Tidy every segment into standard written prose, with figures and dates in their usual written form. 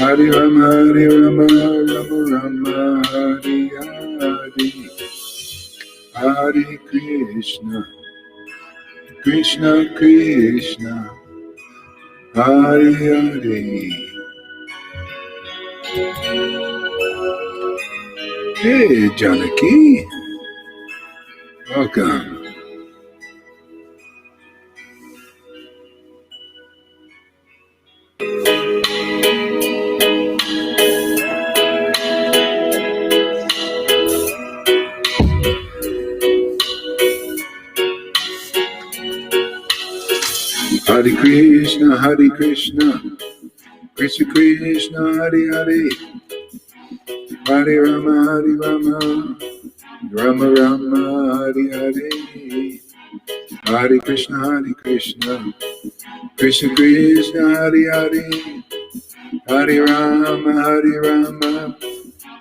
Hare Rama, Hare Rama, Rama Rama, Hare Hare. Hare Krishna, Krishna Krishna, Hare Hare. Hey Janaki, welcome. Hare Krishna, Hare Krishna, Krishna Krishna, Hare Hare, Hare Rama, Hare Rama, Rama Rama, Hare Hare, Hare Krishna, Krishna Krishna, Hare Hare, Hare Rama,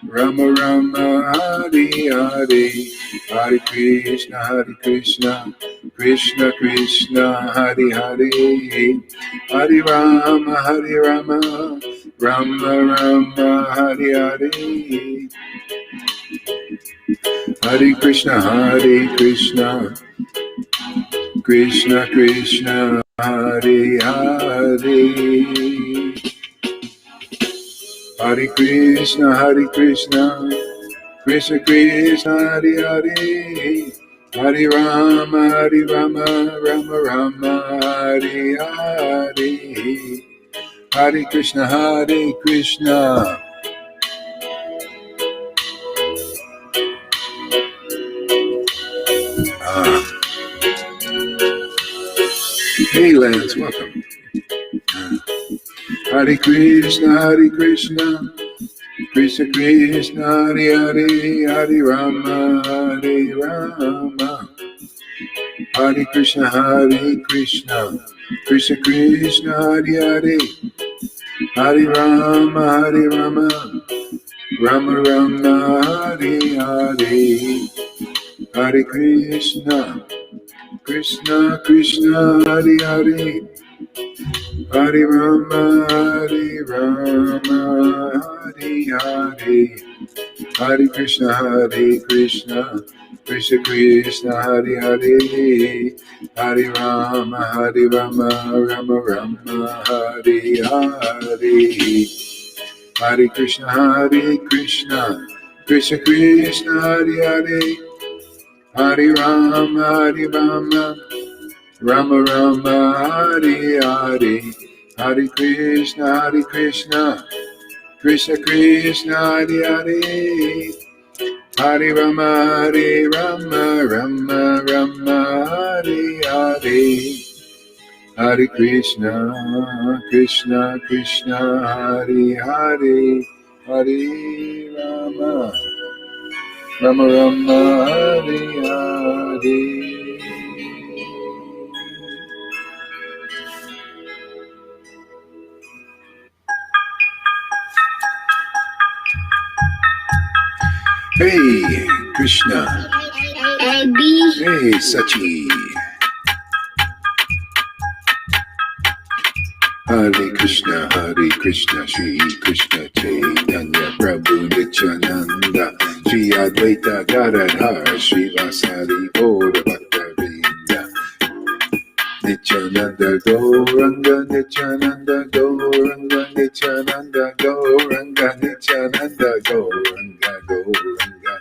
Rama Rama, Hare Hare, Hare Krishna, Krishna Krishna, Hare Hare, Hare Rama, Rama Rama, Hare Hare, Hare Krishna, Krishna Krishna, Hare Hare, Hare Krishna, Krishna Krishna, Hare Hare, Hare Rama, Rama Rama, Hare Hare, Hare Krishna, Krishna. Hey Lance, welcome. Hare Krishna, Krishna Krishna, Hare Hare, Hare Rama, Hare Krishna, Krishna Krishna, Hare Hare, Hare Rama, Rama Rama, Hare Hare, Hare Krishna, Krishna Hare Hare, Hare Rama, Hare Hare, Hare Krishna, Krishna Krishna, Hare Hare, Hare Rama, Rama Rama, Hare Hare, Hare Krishna, Krishna Krishna, Hare Hare, Hare Rama, Rama Rama, Hare Hare, Hare Krishna, Krishna Krishna, Hare Hare, Hare Rama, Rama Rama, Hare Hare, Hare Krishna, Krishna Hare Hare, Hare Rama, Rama Rama, Hare Hare. Hey, Krishna. Hey, Sachi. Hare Krishna, Shri Krishna Chaitanya, Prabhu Nityananda, Shri Advaita Gadadhar, Shri Vasari Gaura Bhaktavrinda, Nityananda Gauranga, Nityananda Gauranga, Nityananda Gauranga, Nityananda Gauranga, Gauranga,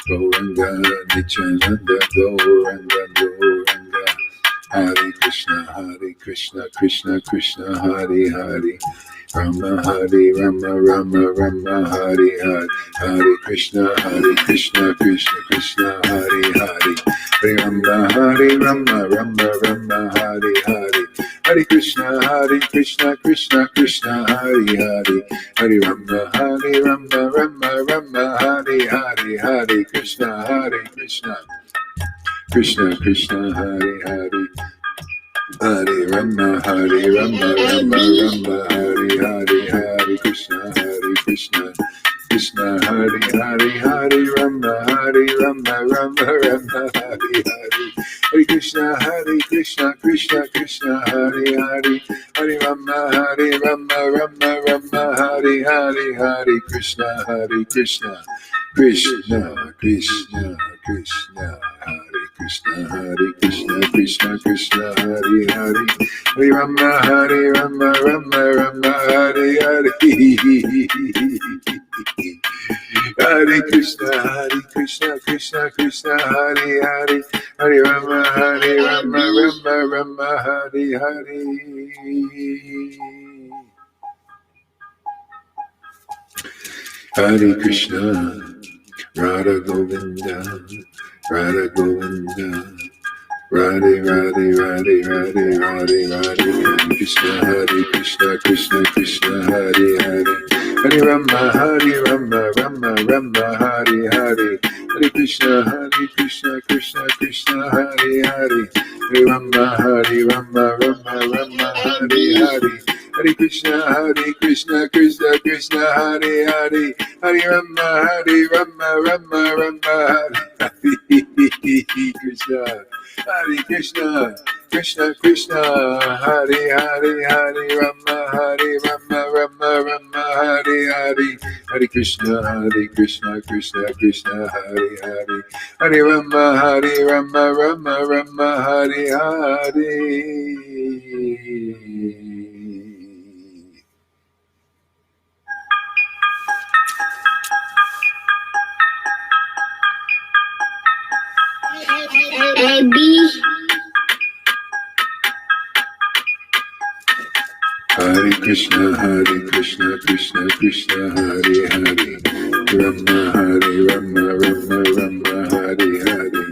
Gauranga, Nityananda Gauranga, Gauranga. Hare Krishna, Krishna Krishna, Hare Hare, Rama Hare Rama, Rama Rama, Hare Hare, Hare Krishna, Krishna Krishna, Hare Hare, Hare Rama, Rama Rama, Hare Hare, Hare Krishna, Krishna Krishna, Hare Hare, Hare Rama, Rama Rama, Hare Hare, Hare Krishna, Krishna Krishna, Hare Hare, Hare Rama, Rama Rama, Hare Hare, Hare Krishna, Krishna Hare Hare, Hare Rama, Rama Rama, Hare Hare, Hare Krishna, Krishna Krishna, Hare Hare, Hare Rama, Rama Rama, Hare Hare, Hare Krishna, Krishna Krishna, Krishna, Hare Krishna, Krishna Krishna, Hare Hare, Hare Rama, Rama Rama, Hare Hare. Hare Krishna, Krishna Krishna, Hare Hare, Hare Rama, Rama, Hare Hare. Hare Krishna, Radha Govinda, Radha Govinda, Radhe Radhe Radhe Radhe Radhe Radhe, Hare Krishna, Krishna Krishna, Hare Hare, Hare Rama, Rama Rama, Hare Hare, Hare Krishna, Krishna Krishna, Hare Hare, Hare Rama, Rama Rama, Hare Hare, Hare Krishna, Krishna Krishna, Hare Hare, Hare Rama, Rama Rama, Hare Krishna, Hare Krishna, Krishna Krishna, Hare Hare, Hare Rama, Rama Rama, Hare Hare, Hare Krishna, Krishna Krishna, Hare Hare, Hare Rama, Rama, Hare Hare. Hare Krishna, Krishna Krishna, Hare Hare, Rama, Rama Rama, Hare Hare,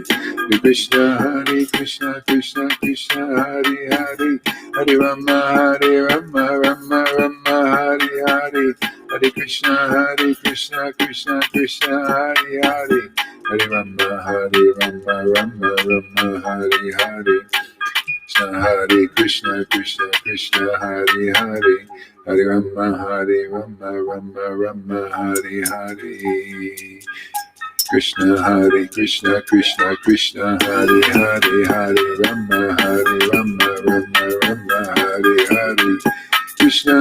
Hare Krishna, Krishna Krishna, Hare Hare, Hare Rama, Rama Rama, Hare Hare, Hare Krishna, Krishna Krishna, Hare Hare, Hare Rama, Rama Rama, Hare Hare. Hare Krishna, Krishna, Hare Hare, Hare Rama, Rama Rama, Hare Hare. Krishna, Krishna Krishna, Hare Hare, Hare Rama, Rama Rama, Hare Hare. Krishna,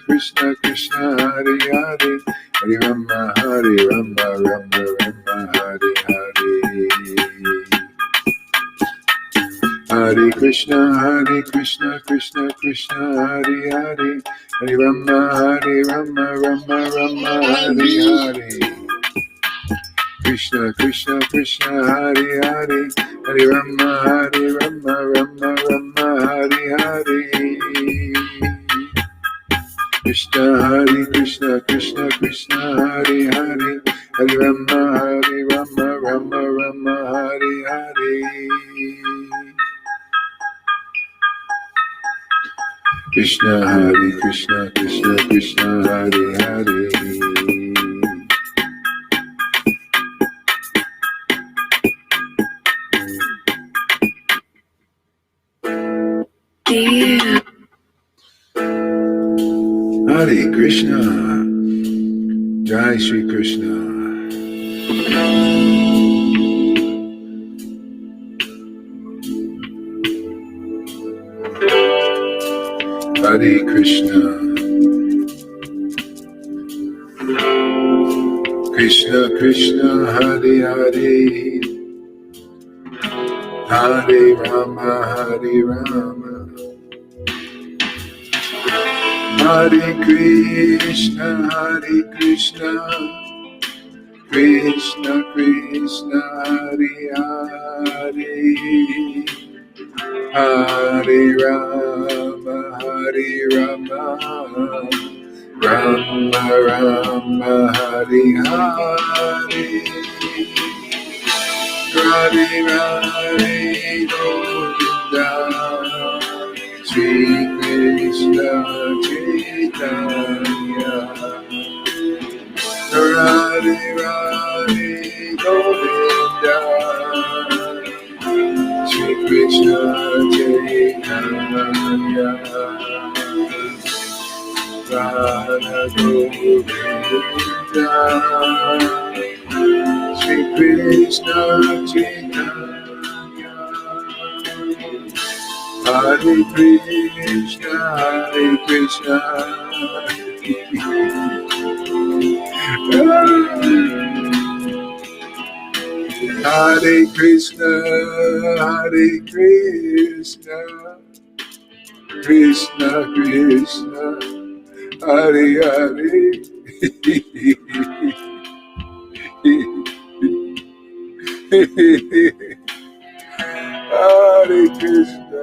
Krishna Krishna, Hare Hare, Hare Rama, Rama Rama, Hare Hare. Hare Krishna, Krishna Krishna, Hare Hare, Hare Rama, Rama Rama, Hare Hare. Krishna, Krishna, Hare Hare, Hare Rama, Rama Rama, Hare Hare. Krishna, Krishna Krishna, Hare Hare, Hare Rama, Rama Rama, Hare Hare. Krishna, Krishna Hare Hare. Hare Krishna, Jai Shri Krishna. Hare Krishna, Krishna Krishna, Hare Hare, Hare Rama, Hare Krishna, Krishna Krishna, Hare Hare, Hare Rama, Rama Rama, Hare Hare, Radhe Radhe Govinda, Shri Krishna Chaitanya, Radhe Radhe Govinda, Shri Krishna Chaitanya, Radha Govinda, Shri Krishna Chaitanya, Hare Krishna, Hare Krishna. Hare Krishna, Hare Krishna, Krishna Krishna, Hare Hare. Hare Krishna.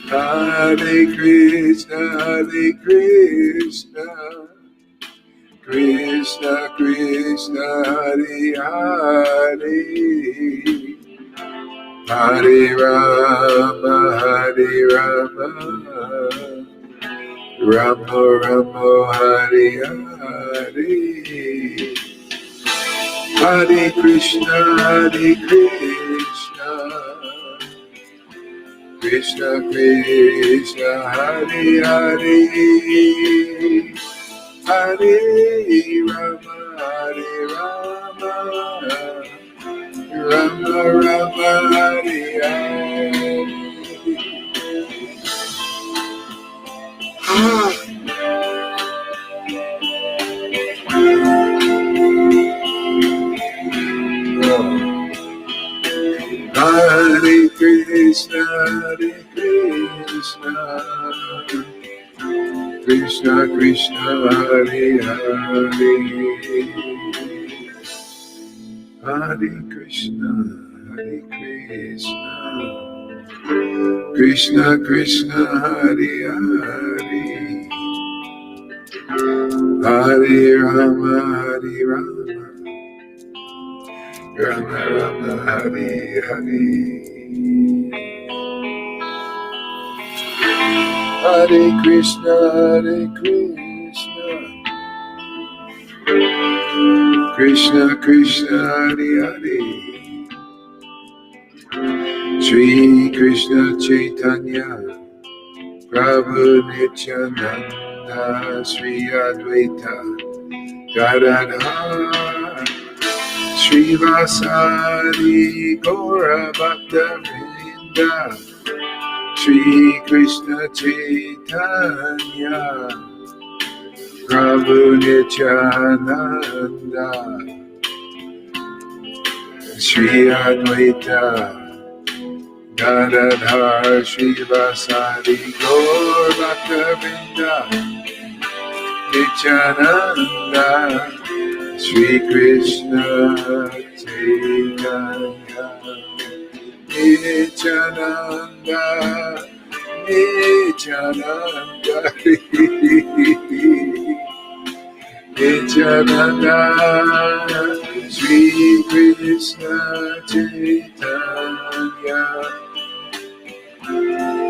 Hare Krishna, Hare Krishna, Krishna Krishna, Hare Hare, Hare Rama, Hare Rama, Rama Rama, Hare Hare, Hare Krishna, Hare Krishna, Krishna Krishna, Hare Hare, Hare Rama, Hare Rama, Rama Rama, Hare Hare. Hare Krishna, Hare Krishna, Krishna Krishna, Hare Hare, Hare Krishna, Hare Krishna, Krishna Krishna, Hare Hare, Hare Rama, Hare Rama, Rama Rama, Hare Hare, Hare Krishna, Hare Krishna, Krishna Krishna, Hare Hare, Shri Krishna Chaitanya, Prabhu Nityananda, Shri Advaita Gadadhar, Shri Vasari Gaura Bhakta Vrinda, Shri Krishna Chaitanya, Prabhu Nityananda, Shri Advaita Gadadhar, Shri Vasari Gaura Bhakta Vrinda, Nityananda, Shri Krishna Chaitanya, Nityananda, Nityananda, Nityananda, Shri Krishna Chaitanya,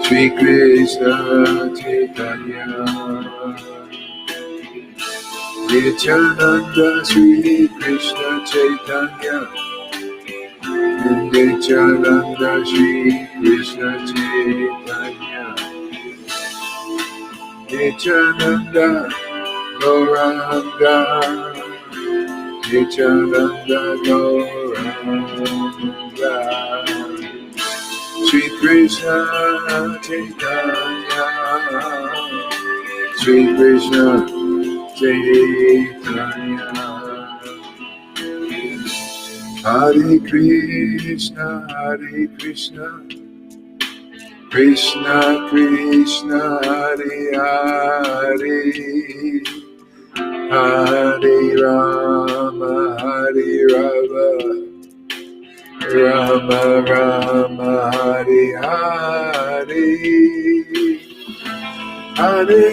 Shri Krishna Chaitanya, Nityananda, Shri Krishna Chaitanya, Nityananda, Shri Krishna Chaitanya, Nityananda, Gauranga, Nityananda, Gauranga, Shri Krishna Chaitanya, Shri Krishna Chaitanya, Hare Krishna, Hare Krishna, Krishna Krishna, Hare Hare, Hare Rama, Hare Rama, Rama Rama, Hare Hare, Hare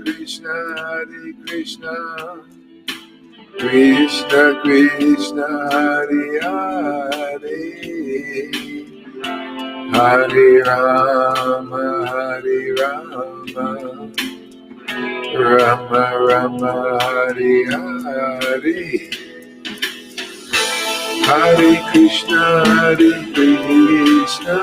Krishna, Hare Krishna, Krishna Krishna, Hare Hare, Hare Rama, Hare Rama, Rama Rama, Hare Hare, Hare Krishna, Hare Krishna,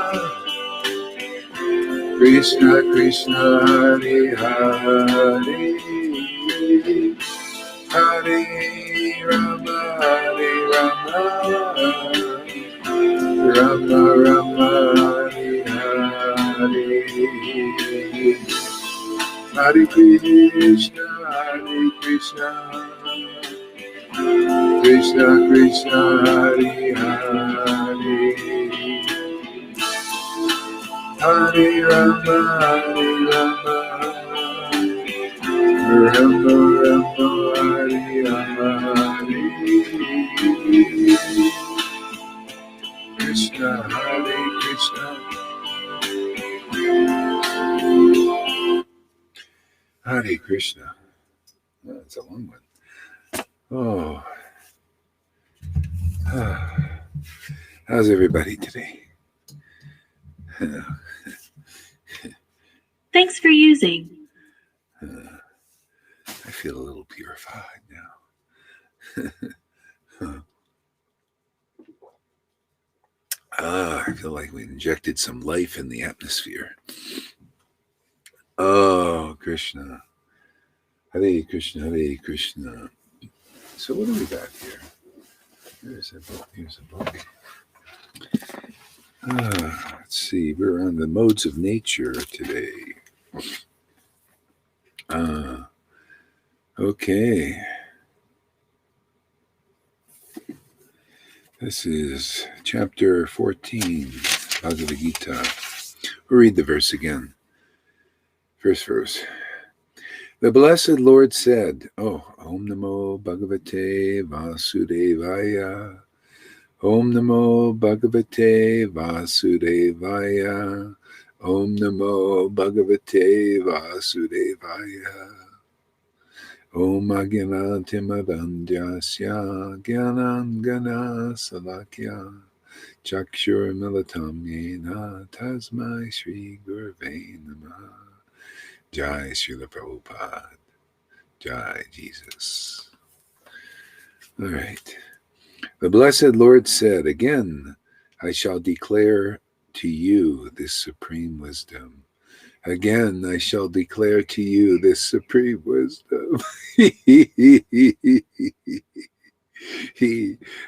Krishna Krishna, Hare Hare, Hare Rama, Hare Rama, Rama Rama, Hare Hare, Hare Krishna, Hare Krishna, Krishna Krishna, Hare Hare, Hare Rama, Hare Rama, Rama Rama, Hare Rama, Krishna, Hare Krishna, Hare Krishna. Oh, that's a long one. Oh, how's everybody today? Thanks for using. I feel a little purified now. I feel like we injected some life in the atmosphere. Oh, Krishna. Hare Krishna, Hare Krishna. So what do we got here? Here's a book. Let's see. We're on the modes of nature today. Okay. This is chapter 14, Bhagavad Gita. We'll read the verse again. First verse. The Blessed Lord said, Om Namo Bhagavate Vasudevaya. Om Namo Bhagavate Vasudevaya. Om Namo Bhagavate Vasudevaya. Om Agyanatimadandhyasya Gyanangana Salakya Chakshur Militam Yena Tasmai Shri Gurve Namah. Jai Srila Prabhupada. Jai Jesus. All right. The Blessed Lord said, again, I shall declare to you this supreme wisdom. Again, I shall declare to you this supreme wisdom. I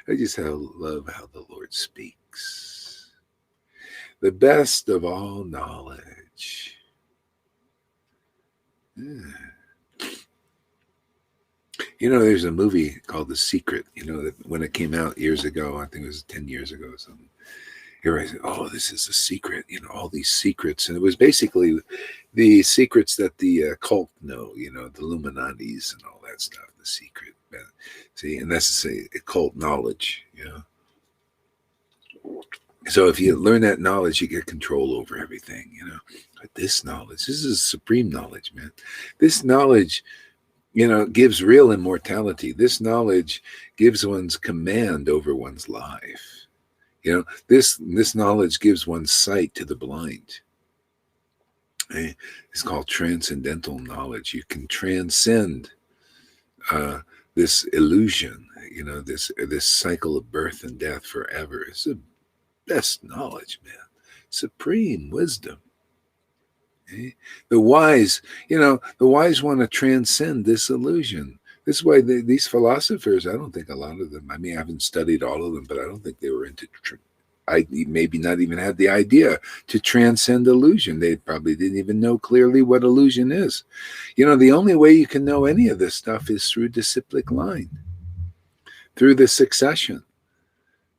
just love how the Lord speaks. The best of all knowledge. You know, there's a movie called The Secret, that when it came out years ago, I think it was 10 years ago or something. Everybody said, this is a secret, all these secrets. And it was basically the secrets that the cult know, the Illuminatis and all that stuff, the secret. See, and that's occult knowledge, So if you learn that knowledge, you get control over everything, But this knowledge, this is supreme knowledge, man. This knowledge, gives real immortality. This knowledge gives one's command over one's life. This knowledge gives one sight to the blind. It's called transcendental knowledge. You can transcend this illusion, this cycle of birth and death forever. It's the best knowledge, man. Supreme wisdom. The wise, the wise want to transcend this illusion. This is why these philosophers, I don't think a lot of them, I haven't studied all of them, but I don't think they were into, maybe not even had the idea to transcend illusion. They probably didn't even know clearly what illusion is. The only way you can know any of this stuff is through disciplic line, through the succession.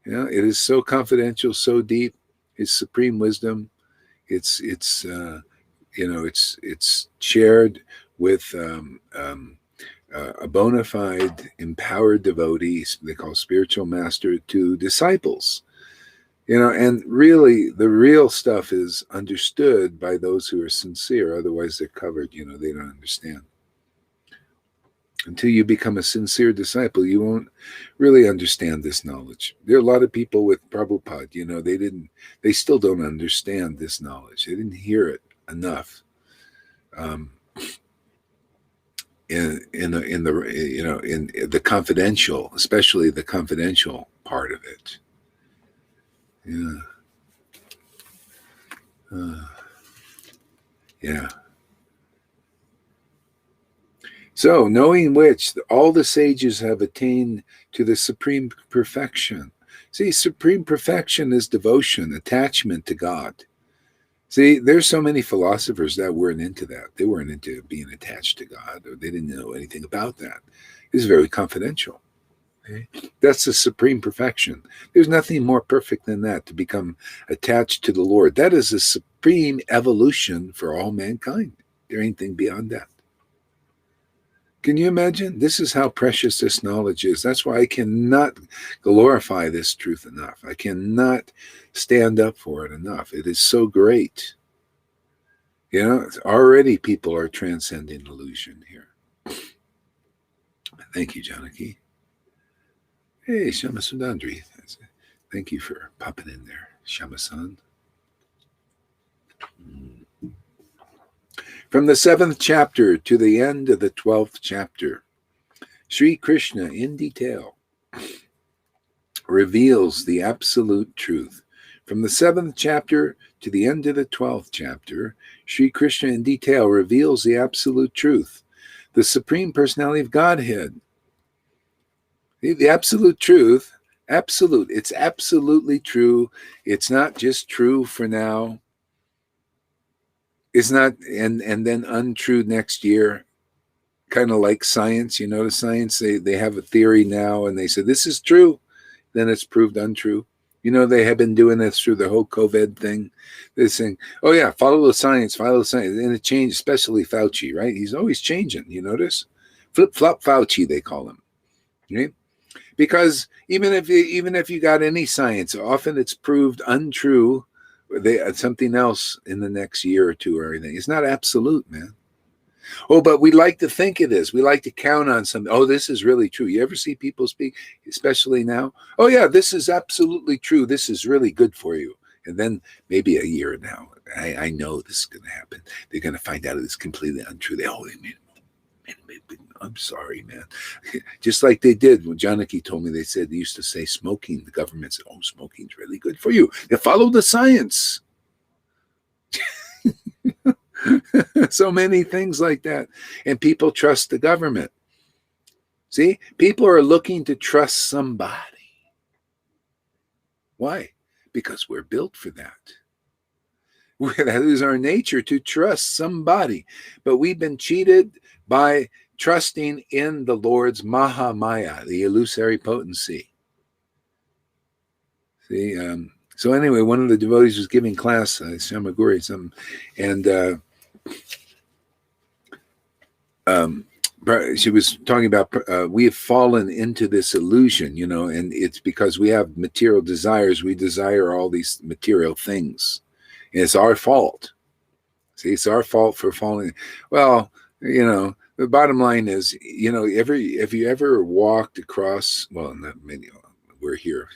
It is so confidential, so deep. It's supreme wisdom. It's shared with a bona fide, empowered devotee, they call spiritual master, to disciples. And really, the real stuff is understood by those who are sincere. Otherwise, they're covered. They don't understand. Until you become a sincere disciple, you won't really understand this knowledge. There are a lot of people with Prabhupada, they still don't understand this knowledge. They didn't hear it enough. In the confidential, especially the confidential part of it. Yeah. So, knowing which all the sages have attained to the supreme perfection. See, supreme perfection is devotion, attachment to God. See, there's so many philosophers that weren't into that. They weren't into being attached to God, or they didn't know anything about that. It's very confidential. Okay? That's the supreme perfection. There's nothing more perfect than that, to become attached to the Lord. That is the supreme evolution for all mankind. There ain't anything beyond that. Can you imagine? This is how precious this knowledge is. That's why I cannot glorify this truth enough. I cannot stand up for it enough. It is so great. You know, already people are transcending illusion here. Thank you, Janaki. Hey, Shama Sundandri. Thank you for popping in there, Shama-san. From the 7th chapter to the end of the 12th chapter, Sri Krishna in detail reveals the absolute truth. From the 7th chapter to the end of the 12th chapter, Sri Krishna in detail reveals the absolute truth, the Supreme Personality of Godhead. The absolute truth, absolute. It's absolutely true. It's not just true for now. It's not, and then untrue next year. Kind of like science, you know, the science, they have a theory now and they say this is true, then it's proved untrue. You know, they have been doing this through the whole COVID thing. They're saying, oh yeah, follow the science. And it changed, especially Fauci, right? He's always changing, you notice? Flip-flop Fauci, they call him. Right? Because even if you got any science, often it's proved untrue. Something else in the next year or two or anything. It's not absolute, man. Oh, but we like to think it is. We like to count on something. Oh, this is really true. You ever see people speak, especially now? Oh, yeah, this is absolutely true. This is really good for you. And then maybe a year now, I know this is going to happen. They're going to find out it's completely untrue. I'm sorry, man. Just like they did when Janaki told me, they used to say smoking. The government said, oh, smoking's really good for you. They follow the science. So many things like that. And people trust the government. See, people are looking to trust somebody. Why? Because we're built for that. That is our nature, to trust somebody. But we've been cheated by trusting in the Lord's Mahamaya, the illusory potency. See, so anyway, one of the devotees was giving class, Shamaguri, she was talking about we have fallen into this illusion, you know, and it's because we have material desires. We desire all these material things. And it's our fault. See, it's our fault for falling. Well, you know, the bottom line is, you know, if you ever walked across, well, not many, we're here.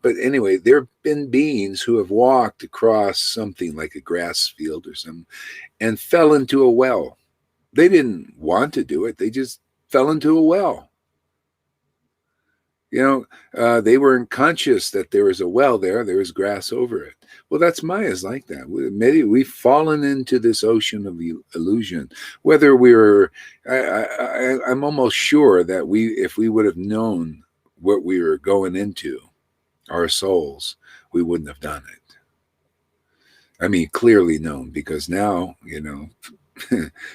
But anyway, there have been beings who have walked across something like a grass field or something and fell into a well. They didn't want to do it. They just fell into a well. You know, they weren't conscious that there was a well there. There was grass over it. Well, that's Maya's like that. We've fallen into this ocean of illusion. Whether we were, I'm almost sure that if we would have known what we were going into, our souls, we wouldn't have done it. I mean, clearly known, because now, you know.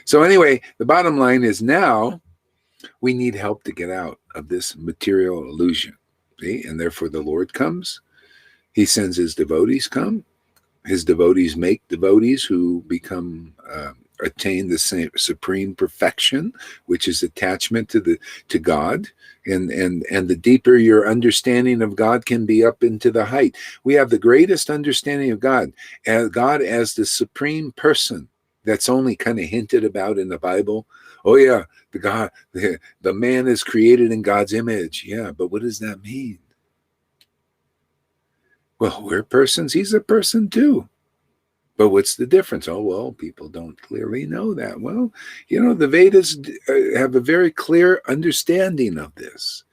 So anyway, the bottom line is now we need help to get out of this material illusion. See? And therefore the Lord comes. He sends his devotees come. His devotees make devotees who attain the same supreme perfection, which is attachment to God. And the deeper your understanding of God can be, up into the height. We have the greatest understanding of God as the supreme person. That's only kind of hinted about in the Bible. Oh yeah, the man is created in God's image. Yeah, but what does that mean? Well, we're persons. He's a person too. But what's the difference? Oh, well, people don't clearly know that. Well, you know, the Vedas have a very clear understanding of this.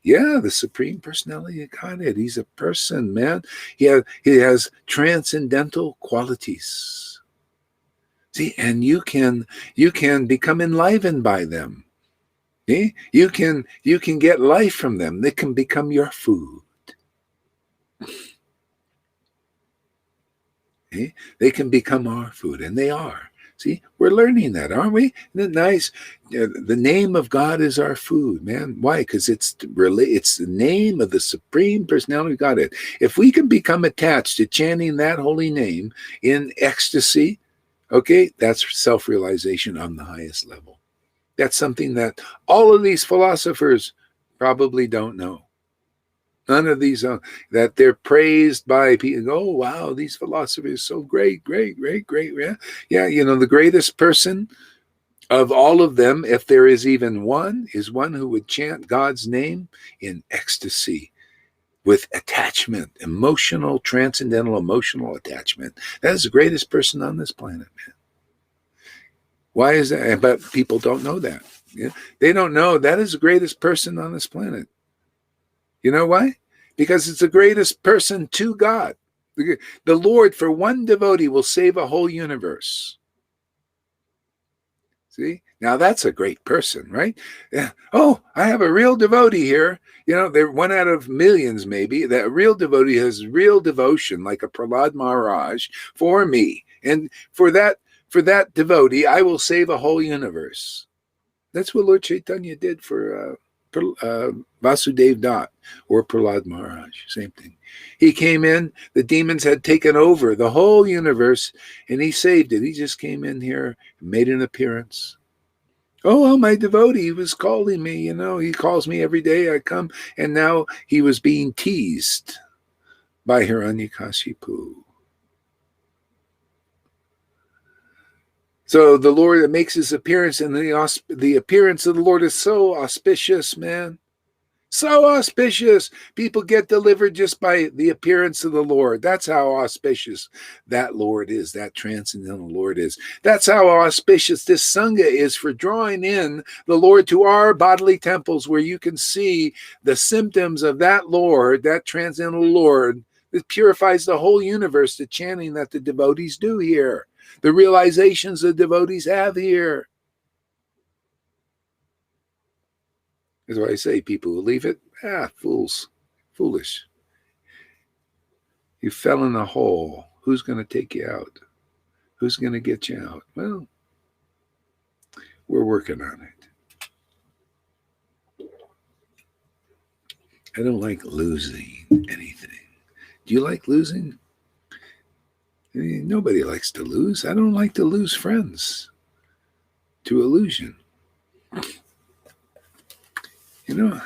Yeah, the Supreme Personality of Godhead. He's a person, man. He has transcendental qualities. See, and you can become enlivened by them. See? You can get life from them. They can become your food. Okay? They can become our food, and they are. See, we're learning that, aren't we? Isn't it nice? The name of God is our food, man. Why? Because it's the name of the Supreme Personality of Godhead. If we can become attached to chanting that holy name in ecstasy, okay, that's self-realization on the highest level. That's something that all of these philosophers probably don't know. None of these, that they're praised by people. Oh, wow, these philosophers so great, great, great, great. Yeah, yeah. The greatest person of all of them, if there is even one, is one who would chant God's name in ecstasy with attachment, transcendental emotional attachment. That is the greatest person on this planet, man. Why is that? But people don't know that. Yeah? They don't know that is the greatest person on this planet. You know why? Because it's the greatest person to God. The Lord, for one devotee, will save a whole universe. See? Now that's a great person, right? Yeah. Oh, I have a real devotee here. They're one out of millions, maybe. That real devotee has real devotion, like a Prahlad Maharaj, for me. And for that devotee, I will save a whole universe. That's what Lord Chaitanya did for Vasudev Dutt or Prahlad Maharaj. Same thing. He came in, the demons had taken over the whole universe, and he saved it. He just came in here and made an appearance. Oh, my devotee was calling me, he calls me every day. I come, and now he was being teased by Hiranyakashipu. So the Lord makes his appearance, and the appearance of the Lord is so auspicious, man. So auspicious. People get delivered just by the appearance of the Lord. That's how auspicious that Lord is, that transcendental Lord is. That's how auspicious this Sangha is for drawing in the Lord to our bodily temples, where you can see the symptoms of that Lord, that transcendental Lord, that purifies the whole universe, the chanting that the devotees do here, the realizations the devotees have here. That's why I say people who leave it, fools, foolish. You fell in a hole. Who's going to take you out? Who's going to get you out? Well, we're working on it. I don't like losing anything. Do you like losing? I mean, nobody likes to lose. I don't like to lose friends to illusion. Yeah.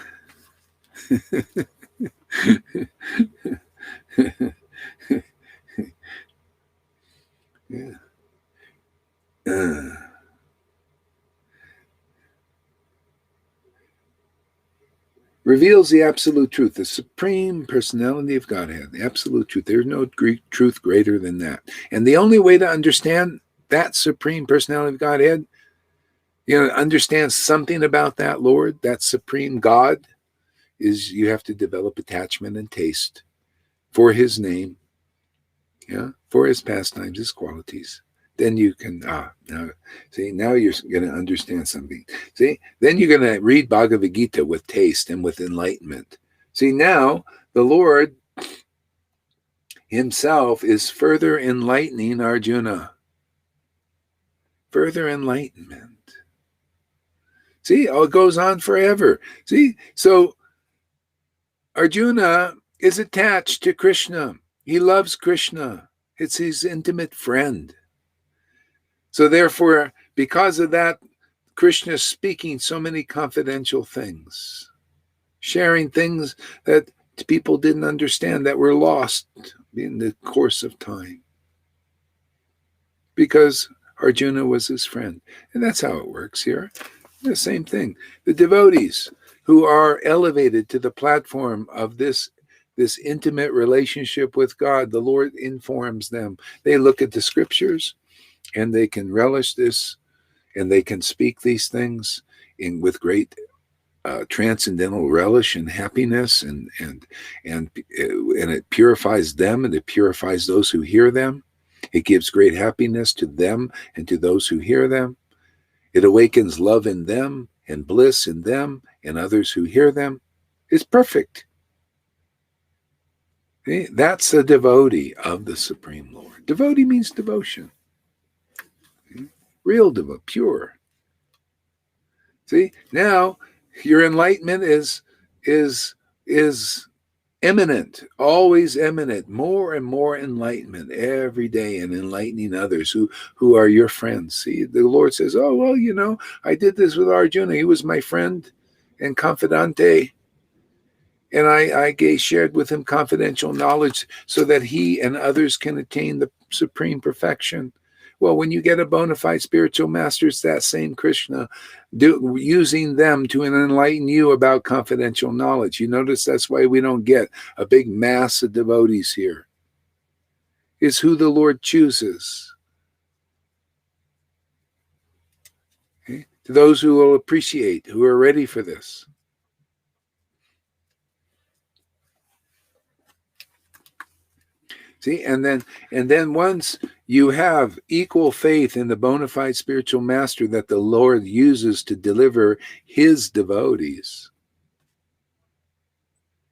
Reveals the absolute truth, the Supreme Personality of Godhead, the absolute truth. There's no truth greater than that. And the only way to understand that Supreme Personality of Godhead, understand something about that Lord, that Supreme God, is you have to develop attachment and taste for his name, for his pastimes, his qualities. Then you can, now you're going to understand something. See, then you're going to read Bhagavad Gita with taste and with enlightenment. See, now the Lord himself is further enlightening Arjuna. Further enlightenment. See, it goes on forever. See, so Arjuna is attached to Krishna. He loves Krishna. It's his intimate friend. So therefore, because of that, Krishna is speaking so many confidential things, sharing things that people didn't understand, that were lost in the course of time. Because Arjuna was his friend. And that's how it works here. The same thing. The devotees who are elevated to the platform of this intimate relationship with God, the Lord informs them. They look at the scriptures, and they can relish this, and they can speak these things with great transcendental relish and happiness, and it purifies them, and it purifies those who hear them. It gives great happiness to them and to those who hear them. It awakens love in them and bliss in them and others who hear them. It's perfect. See, that's a devotee of the Supreme Lord. Devotee means devotion. See? Real devotion, pure. See, now your enlightenment is imminent, always imminent, more and more enlightenment every day, and enlightening others who are your friends. See, the Lord says, oh, well, I did this with Arjuna. He was my friend and confidante, and I shared with him confidential knowledge so that he and others can attain the supreme perfection. Well, when you get a bona fide spiritual master, it's that same Krishna using them to enlighten you about confidential knowledge. You notice that's why we don't get a big mass of devotees here. It's who the Lord chooses. Okay? To those who will appreciate, who are ready for this. See, and then once you have equal faith in the bona fide spiritual master that the Lord uses to deliver his devotees,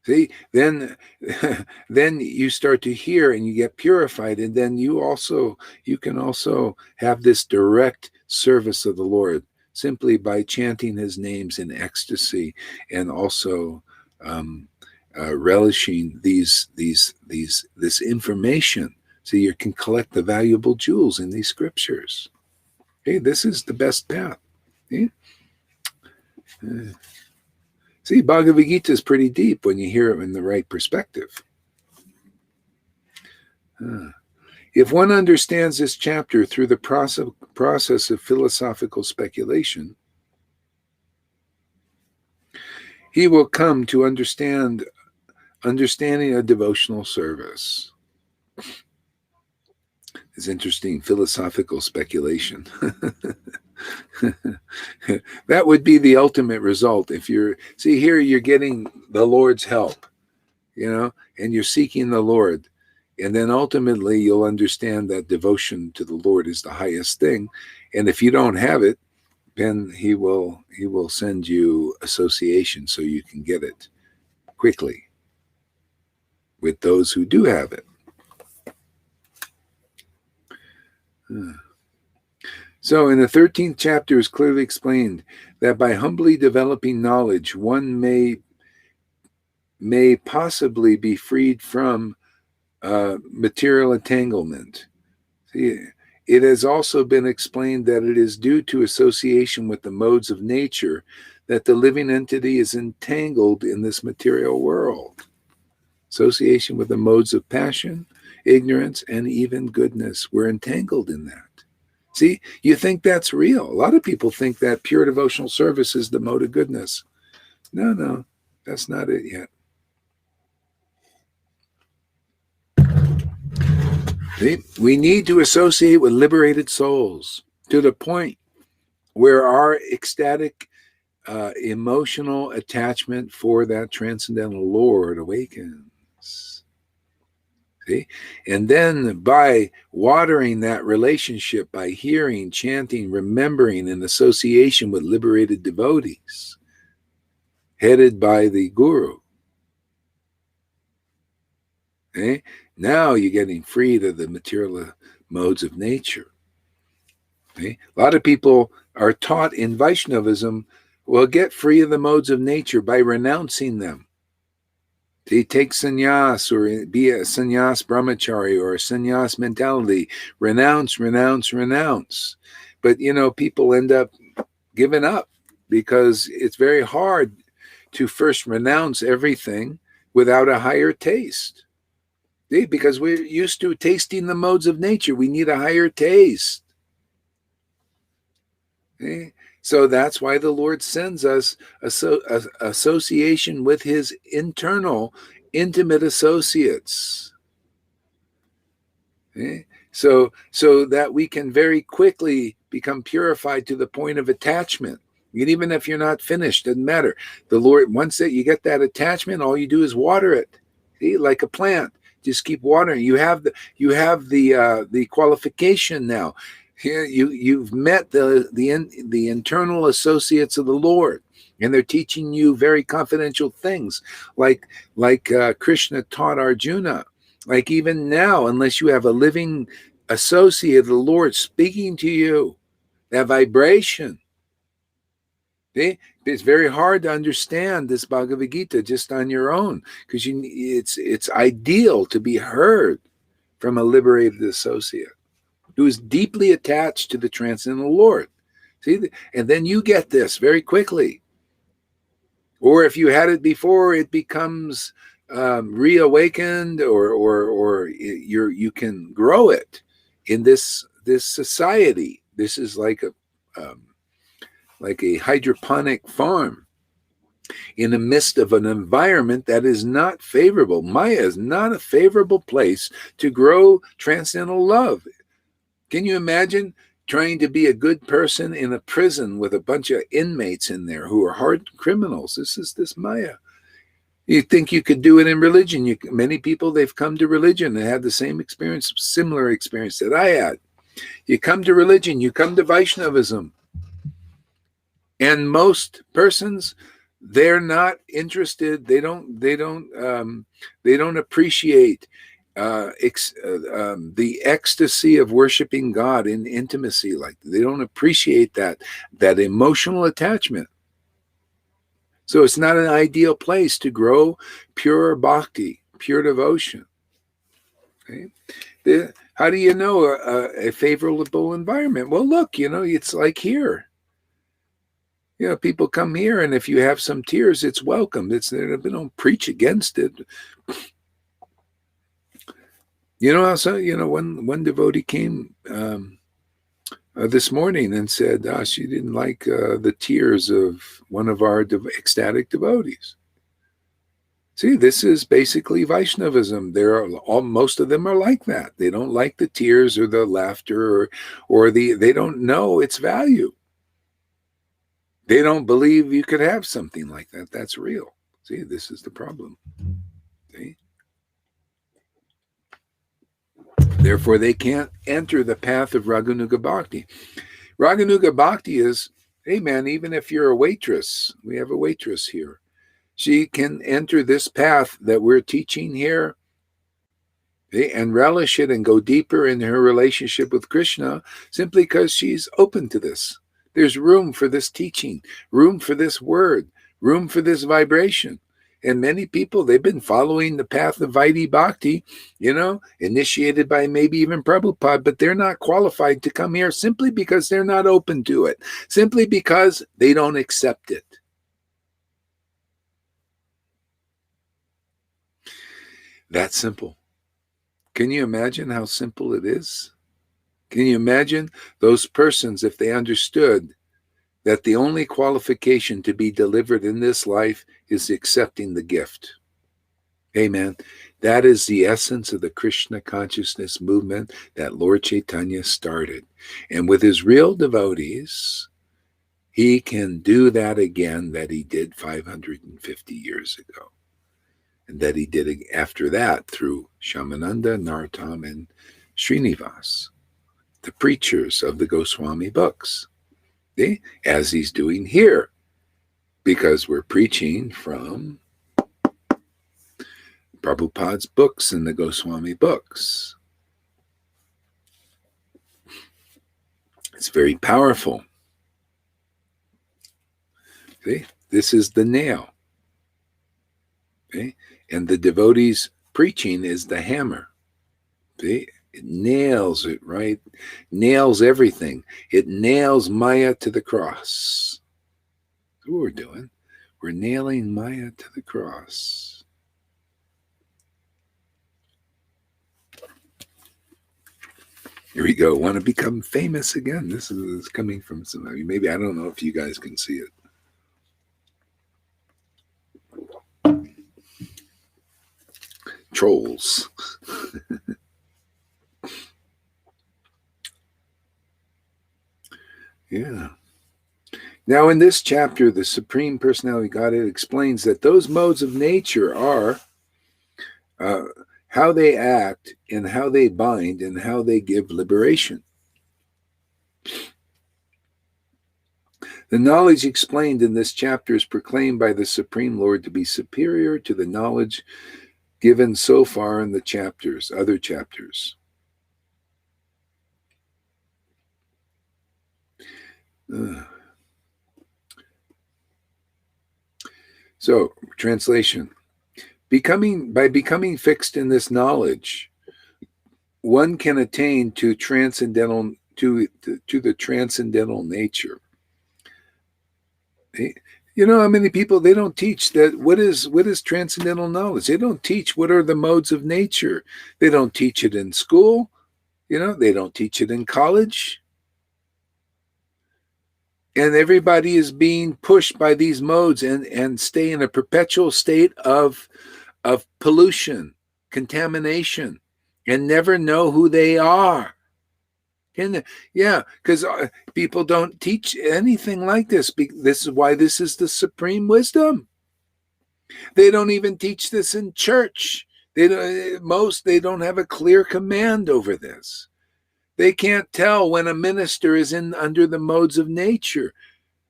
see, then you start to hear and you get purified, and then you can also have this direct service of the Lord simply by chanting his names in ecstasy, and also relishing this information, so you can collect the valuable jewels in these scriptures. Hey, this is the best path. See, Bhagavad Gita is pretty deep when you hear it in the right perspective. If one understands this chapter through the process of philosophical speculation, he will come to understanding a devotional service. It's interesting, philosophical speculation. That would be the ultimate result. If you're getting the Lord's help, and you're seeking the Lord, and then ultimately you'll understand that devotion to the Lord is the highest thing. And if you don't have it, then he will send you association so you can get it quickly with those who do have it. So in the 13th chapter is clearly explained that by humbly developing knowledge, one may possibly be freed from material entanglement. See, it has also been explained that it is due to association with the modes of nature that the living entity is entangled in this material world. Association with the modes of passion, ignorance, and even goodness. We're entangled in that. See, you think that's real. A lot of people think that pure devotional service is the mode of goodness. No, that's not it yet. See, we need to associate with liberated souls to the point where our ecstatic emotional attachment for that transcendental Lord awakens. See? And then by watering that relationship, by hearing, chanting, remembering, and association with liberated devotees, headed by the Guru, okay? Now you're getting freed of the material modes of nature. Okay? A lot of people are taught in Vaishnavism, well, get free of the modes of nature by renouncing them. They take sannyas, or be a sannyas brahmachari or a sannyas mentality. Renounce. But, people end up giving up because it's very hard to first renounce everything without a higher taste. See? Because we're used to tasting the modes of nature. We need a higher taste. See? So that's why the Lord sends us association with his internal, intimate associates. Okay? So that we can very quickly become purified to the point of attachment. And even if you're not finished, doesn't matter. The Lord, once that you get that attachment, all you do is water it. See? Like a plant. Just keep watering. You have the qualification now. Here you've met the internal associates of the Lord. And they're teaching you very confidential things, like Krishna taught Arjuna. Like even now, unless you have a living associate of the Lord speaking to you, that vibration, it's very hard to understand this Bhagavad Gita just on your own, because it's ideal to be heard from a liberated associate who is deeply attached to the transcendental Lord. See, and then you get this very quickly. Or if you had it before, it becomes reawakened, or you can grow it in this society. This is like a hydroponic farm in the midst of an environment that is not favorable. Maya is not a favorable place to grow transcendental love. Can you imagine trying to be a good person in a prison with a bunch of inmates in there who are hardened criminals? This is this Maya. You think you could do it in religion. Many people, they've come to religion and had the same experience, similar experience that I had. You come to religion, you come to Vaishnavism, and most persons, they're not interested. They don't appreciate the ecstasy of worshiping God in intimacy. Like they don't appreciate that emotional attachment. So it's not an ideal place to grow pure bhakti, pure devotion. Okay? How do you know a favorable environment? Well, look, it's like here. People come here, and if you have some tears, it's welcome. They don't preach against it. Also, one devotee came this morning and said she didn't like the tears of one of our ecstatic devotees. See, this is basically Vaishnavism. Most of them are like that. They don't like the tears or the laughter or they don't know its value. They don't believe you could have something like that. That's real. See, this is the problem. See? Therefore, they can't enter the path of Raganuga Bhakti. Raganuga Bhakti is, hey man, even if you're a waitress, we have a waitress here, she can enter this path that we're teaching here, and relish it and go deeper in her relationship with Krishna simply because she's open to this. There's room for this teaching, room for this word, room for this vibration. And many people, they've been following the path of Vaidhi Bhakti, initiated by maybe even Prabhupada, but they're not qualified to come here simply because they're not open to it, simply because they don't accept it. That's simple. Can you imagine how simple it is? Can you imagine those persons if they understood that the only qualification to be delivered in this life is accepting the gift? Amen. That is the essence of the Krishna consciousness movement that Lord Chaitanya started. And with his real devotees, he can do that again that he did 550 years ago. And that he did after that through Shyamananda, Narottam, and Srinivas, the preachers of the Goswami books, as he's doing here, because we're preaching from Prabhupada's books and the Goswami books. It's very powerful. See, this is the nail. Okay? And the devotee's preaching is the hammer. See? It nails it, right? Nails everything. It nails Maya to the cross. That's what we're doing. We're nailing Maya to the cross. Here we go. Want to become famous again? This is coming from somebody. Maybe, I don't know if you guys can see it. Trolls. Yeah. Now, in this chapter, the Supreme Personality of Godhead explains that those modes of nature are how they act and how they bind and how they give liberation. The knowledge explained in this chapter is proclaimed by the Supreme Lord to be superior to the knowledge given so far in the chapters, other chapters. So, translation. By becoming fixed in this knowledge, one can attain to transcendental to the transcendental nature. You know how many people, they don't teach that what is transcendental knowledge. They don't teach what are the modes of nature. They don't teach it in school. They don't teach it in college. And everybody is being pushed by these modes and stay in a perpetual state of pollution, contamination, and never know who they are. Because people don't teach anything like this. This is why this is the supreme wisdom. They don't even teach this in church. They don't have a clear command over this. They can't tell when a minister is under the modes of nature.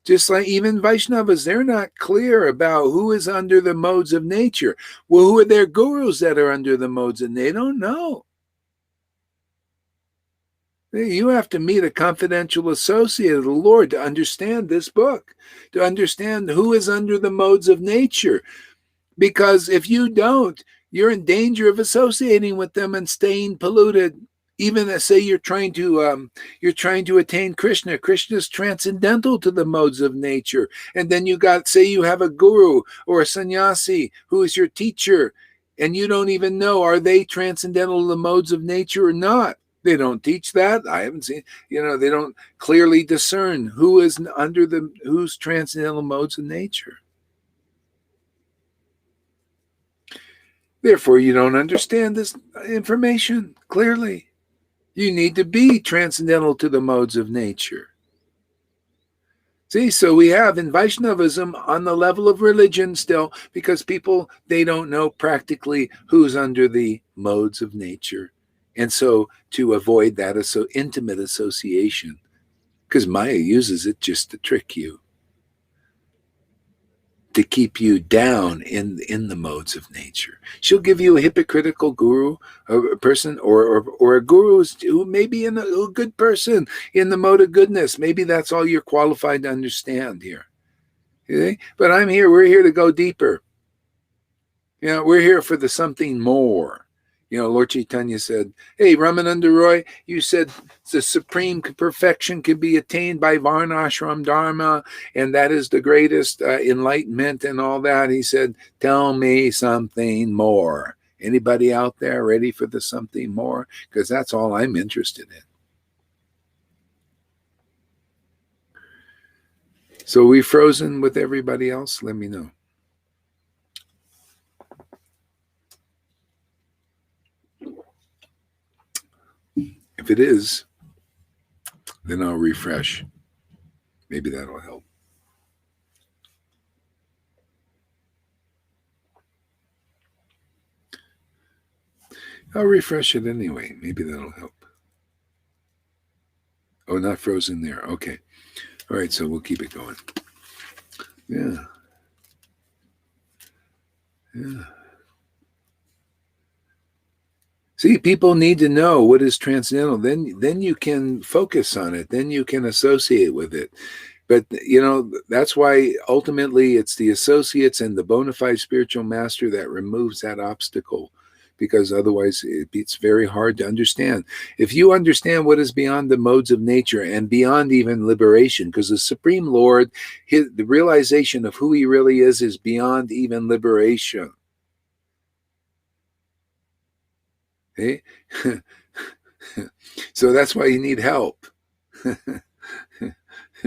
Just like even Vaishnavas, they're not clear about who is under the modes of nature. Well, who are their gurus that are under the modes? And they don't know. You have to meet a confidential associate of the Lord to understand this book, to understand who is under the modes of nature. Because if you don't, you're in danger of associating with them and staying polluted. Even say you're trying to attain Krishna. Krishna is transcendental to the modes of nature. And then you have a guru or a sannyasi who is your teacher, and you don't even know, are they transcendental to the modes of nature or not? They don't teach that. I haven't seen, they don't clearly discern who's transcendental modes of nature. Therefore, you don't understand this information clearly. You need to be transcendental to the modes of nature. See, so we have in Vaishnavism on the level of religion still, because people, they don't know practically who's under the modes of nature. And so to avoid that intimate association, because Maya uses it just to trick you, to keep you down in the modes of nature. She'll give you a hypocritical guru, a person, or a guru who may be a good person in the mode of goodness. Maybe that's all you're qualified to understand here. Okay? But we're here to go deeper. We're here for the something more. Lord Chaitanya said, hey, Ramananda Roy, you said the supreme perfection can be attained by Varnashram Dharma, and that is the greatest enlightenment and all that. He said, tell me something more. Anybody out there ready for the something more? Because that's all I'm interested in. So we frozen with everybody else? Let me know. If it is, then I'll refresh. Maybe that'll help. I'll refresh it anyway. Maybe that'll help. Oh, not frozen there. Okay. All right, so we'll keep it going. Yeah. See, people need to know what is transcendental. Then you can focus on it. Then you can associate with it. But, that's why ultimately it's the associates and the bona fide spiritual master that removes that obstacle, because otherwise it's very hard to understand. If you understand what is beyond the modes of nature and beyond even liberation, because the Supreme Lord, the realization of who he really is beyond even liberation. Okay? So that's why you need help. Okay?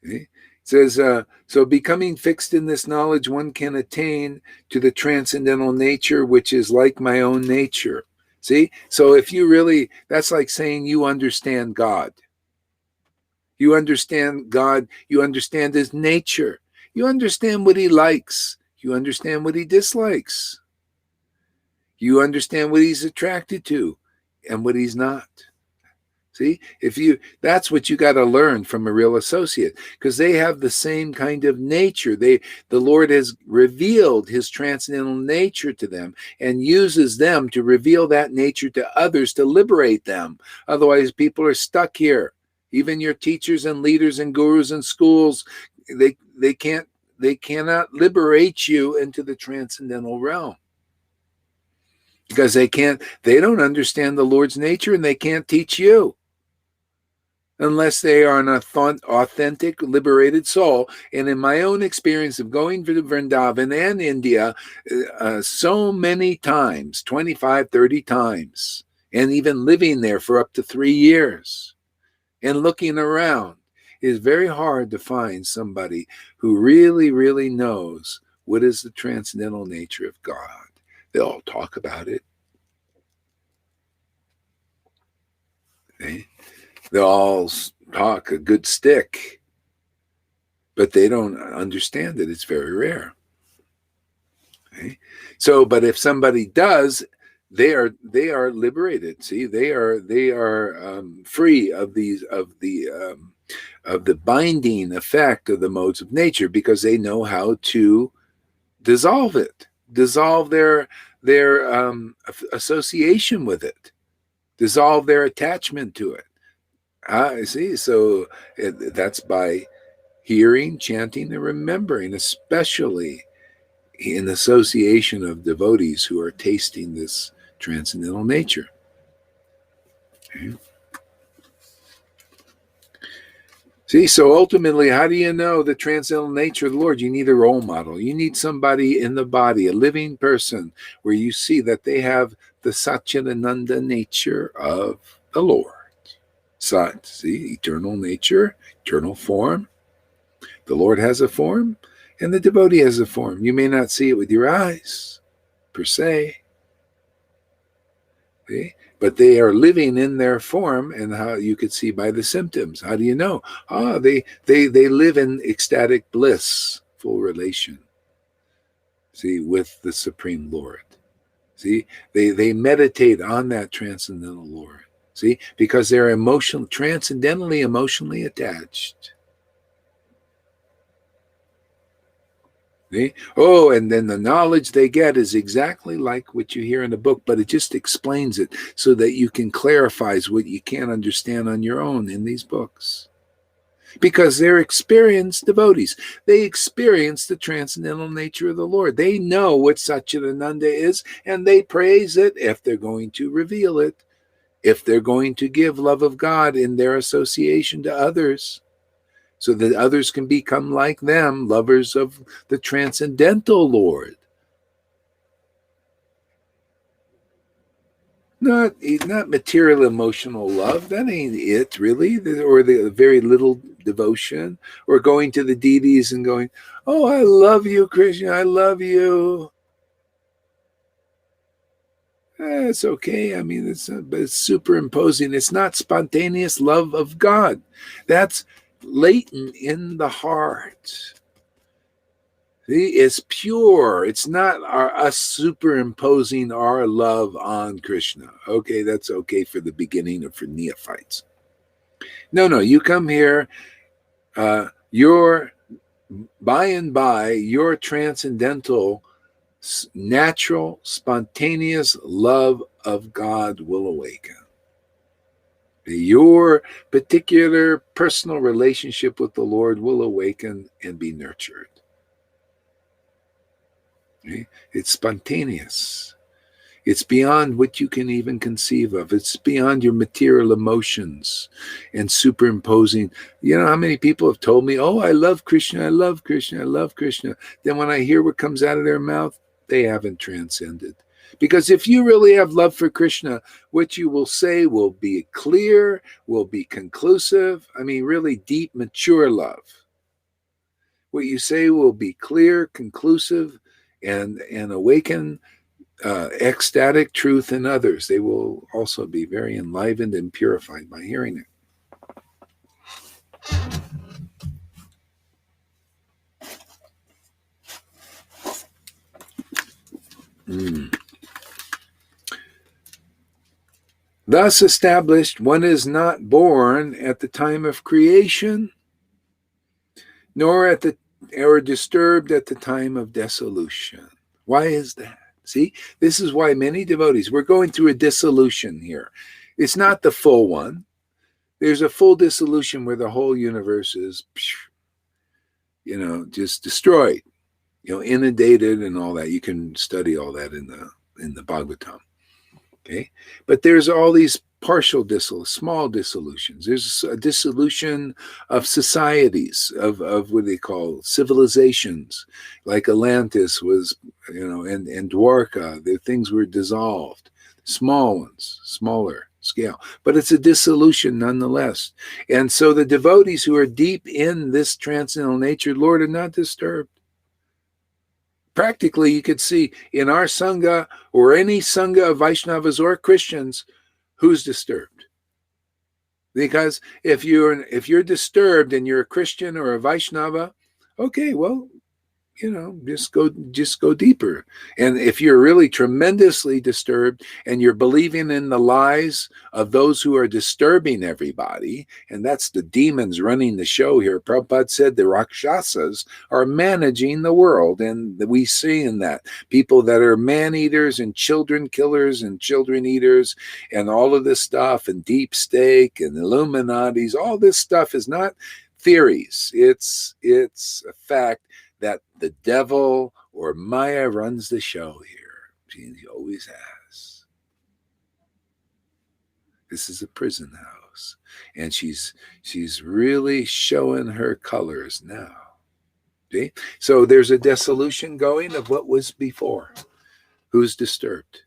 It says, so becoming fixed in this knowledge, one can attain to the transcendental nature, which is like my own nature. See? So if you really, that's like saying you understand God. You understand God. You understand his nature. You understand what he likes. You understand what he dislikes. You understand what he's attracted to and what he's not. See, that's what you got to learn from a real associate, because they have the same kind of nature. The Lord has revealed his transcendental nature to them and uses them to reveal that nature to others to liberate them. Otherwise, people are stuck here. Even your teachers and leaders and gurus and schools, they cannot liberate you into the transcendental realm, because they don't understand the Lord's nature, and they can't teach you unless they are an authentic, liberated soul. And in my own experience of going to Vrindavan and India so many times, 25, 30 times, and even living there for up to 3 years and looking around, it's very hard to find somebody who really, really knows what is the transcendental nature of God. They all talk about it. Okay? They all talk a good stick, but they don't understand it. It's very rare. Okay? So, but if somebody does, they are liberated. See, they are free of the binding effect of the modes of nature, because they know how to dissolve it, dissolve their association with it, dissolve their attachment to it. I see. So that's by hearing, chanting, and remembering, especially in association of devotees who are tasting this transcendental nature. Okay. See, so ultimately, how do you know the transcendental nature of the Lord? You need a role model. You need somebody in the body, a living person, where you see that they have the Satchidananda nature of the Lord. Sat, see, eternal nature, eternal form. The Lord has a form, and the devotee has a form. You may not see it with your eyes, per se, see? But they are living in their form, and how you could see by the symptoms. How do you know? They live in ecstatic bliss, full relation, see, with the Supreme Lord. See, they meditate on that transcendental Lord. See, because they're transcendentally emotionally attached. See? Oh, and then the knowledge they get is exactly like what you hear in the book, but it just explains it so that you can clarify what you can't understand on your own in these books. Because they're experienced devotees. They experience the transcendental nature of the Lord. They know what Satchidananda is, and they praise it if they're going to reveal it, if they're going to give love of God in their association to others, so that others can become like them, lovers of the transcendental Lord. Not material emotional love. That ain't it, really. Or the very little devotion, or going to the deities and going, "Oh, I love you, Krishna. I love you." It's okay. I mean, it's superimposing. It's not spontaneous love of God. That's latent in the heart. See, it's pure. It's not us superimposing our love on Krishna. Okay, that's okay for the beginning or for neophytes. No, you come here, your by and by, your transcendental, natural, spontaneous love of God will awaken. Your particular personal relationship with the Lord will awaken and be nurtured. Okay? It's spontaneous. It's beyond what you can even conceive of. It's beyond your material emotions and superimposing. You know how many people have told me, "Oh, I love Krishna, I love Krishna, I love Krishna." Then when I hear what comes out of their mouth, they haven't transcended. Because if you really have love for Krishna, what you will say will be clear, will be conclusive. I mean, really deep, mature love. What you say will be clear, conclusive, and awaken ecstatic truth in others. They will also be very enlivened and purified by hearing it. Thus established, one is not born at the time of creation, nor or disturbed at the time of dissolution. Why is that? See, this is why many devotees, we're going through a dissolution here. It's not the full one. There's a full dissolution where the whole universe is, just destroyed, inundated and all that. You can study all that in the Bhagavatam. Okay, but there's all these partial small dissolutions. There's a dissolution of societies, of what they call civilizations, like Atlantis was, and Dwarka. The things were dissolved, small ones, smaller scale, but it's a dissolution nonetheless. And so the devotees who are deep in this transcendental nature, Lord, are not disturbed. Practically, you could see in our Sangha or any Sangha of Vaishnavas or Christians, who's disturbed? Because if you're disturbed and you're a Christian or a Vaishnava, okay, well, just go deeper. And if you're really tremendously disturbed and you're believing in the lies of those who are disturbing everybody, and that's the demons running the show here. Prabhupada said the Rakshasas are managing the world, and we see in that people that are man-eaters and children killers and children eaters and all of this stuff, and deep state and Illuminatis, all this stuff is not theories. It's a fact that the devil or Maya runs the show here. He always has. This is a prison house, and she's really showing her colors now. See? So there's a dissolution going of what was before. Who's disturbed?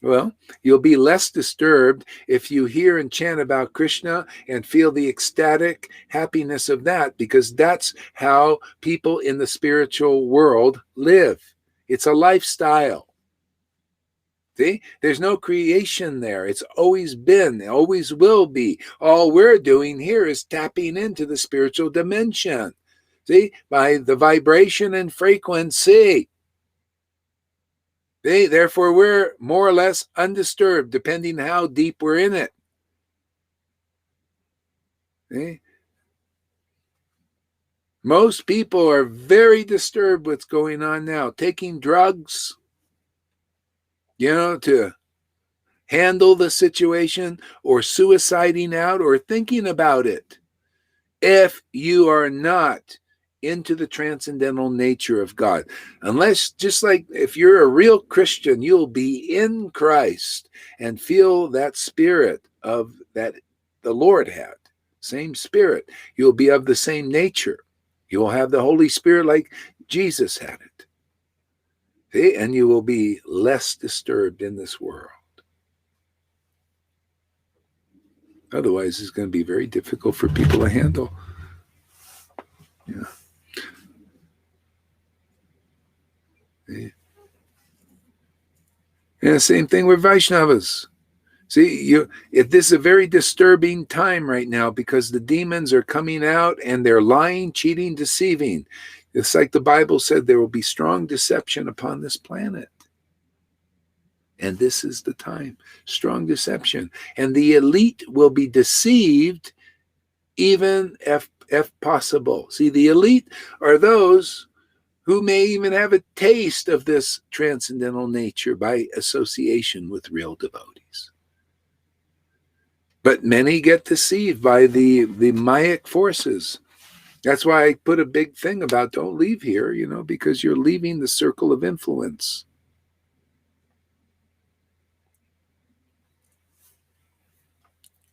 Well, you'll be less disturbed if you hear and chant about Krishna and feel the ecstatic happiness of that, because that's how people in the spiritual world live. It's a lifestyle. See, there's no creation there. It's always been, always will be. All we're doing here is tapping into the spiritual dimension. See, by the vibration and frequency. Therefore, we're more or less undisturbed, depending how deep we're in it. Most people are very disturbed what's going on now, taking drugs, to handle the situation, or suiciding out, or thinking about it. If you are not into the transcendental nature of God. Unless, just like if you're a real Christian, you'll be in Christ and feel that spirit of that the Lord had. Same spirit. You'll be of the same nature. You'll have the Holy Spirit like Jesus had it. See? And you will be less disturbed in this world. Otherwise, it's going to be very difficult for people to handle. Yeah. And the same thing with Vaishnavas. See, this is a very disturbing time right now because the demons are coming out and they're lying, cheating, deceiving. It's like the Bible said, there will be strong deception upon this planet. And this is the time. Strong deception. And the elite will be deceived even if possible. See, the elite are those who may even have a taste of this transcendental nature by association with real devotees. But many get deceived by the Mayic forces. That's why I put a big thing about don't leave here, because you're leaving the circle of influence.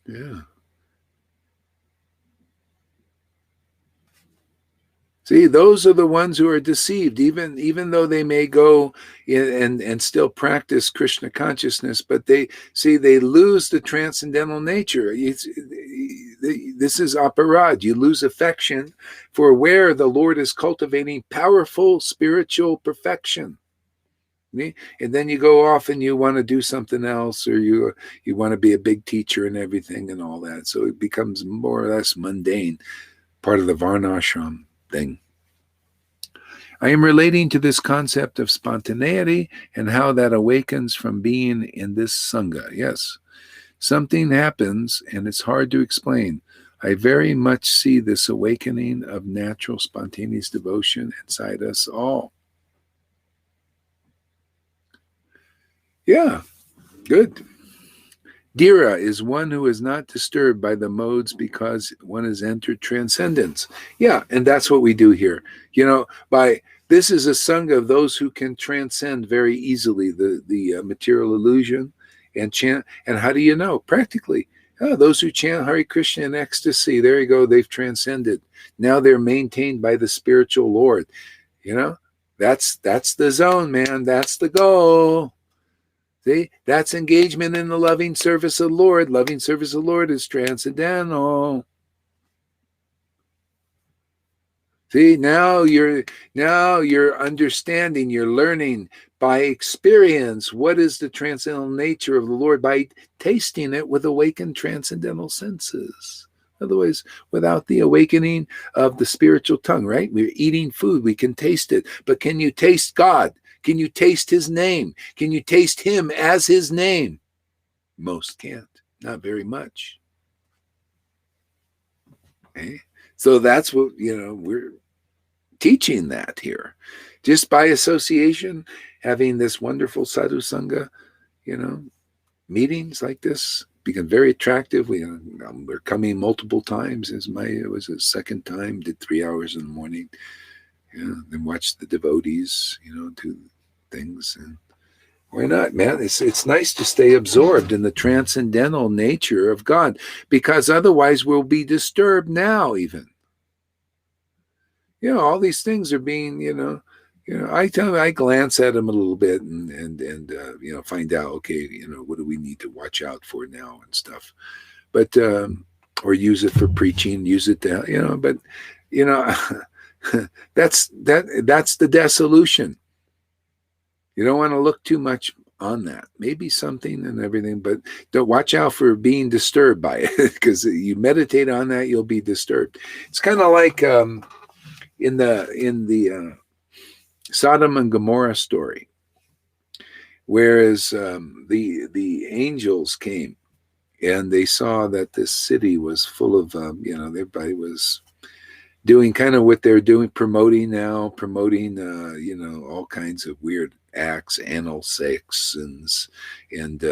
Yeah. See, those are the ones who are deceived, even though they may go in and still practice Krishna consciousness, but they lose the transcendental nature. This is aparad. You lose affection for where the Lord is cultivating powerful spiritual perfection. And then you go off and you want to do something else, or you want to be a big teacher and everything and all that. So it becomes more or less mundane, part of the varnashram thing. I am relating to this concept of spontaneity and how that awakens from being in this sangha. Yes. Something happens, and it's hard to explain. I very much see this awakening of natural spontaneous devotion inside us all. Yeah, good. Dhira is one who is not disturbed by the modes because one has entered transcendence. Yeah, and that's what we do here. This is a sangha of those who can transcend very easily the material illusion and chant. And how do you know? Practically, those who chant Hare Krishna in ecstasy, there you go, they've transcended. Now they're maintained by the spiritual Lord. That's the zone, man. That's the goal. See, that's engagement in the loving service of the Lord. Loving service of the Lord is transcendental. See, now you're understanding, you're learning by experience what is the transcendental nature of the Lord by tasting it with awakened transcendental senses. Otherwise, without the awakening of the spiritual tongue, right? We're eating food, we can taste it. But can you taste God? Can you taste his name? Can you taste him as his name? Most can't, not very much. Okay? So that's what, we're teaching that here. Just by association, having this wonderful sadhu sangha, meetings like this become very attractive. We're coming multiple times. It was a second time, did 3 hours in the morning. Then watch the devotees, do things. And why not, man? It's nice to stay absorbed in the transcendental nature of God, because otherwise we'll be disturbed now even. All these things are being, I glance at them a little bit and find out, okay, what do we need to watch out for now and stuff. But, or use it for preaching, use it to, but, that's the dissolution. You don't want to look too much on that. Maybe something and everything, but don't watch out for being disturbed by it, because you meditate on that, you'll be disturbed. It's kind of like in the Sodom and Gomorrah story, whereas the angels came and they saw that this city was full of everybody was doing kind of what they're doing, promoting all kinds of weird acts, anal sex, and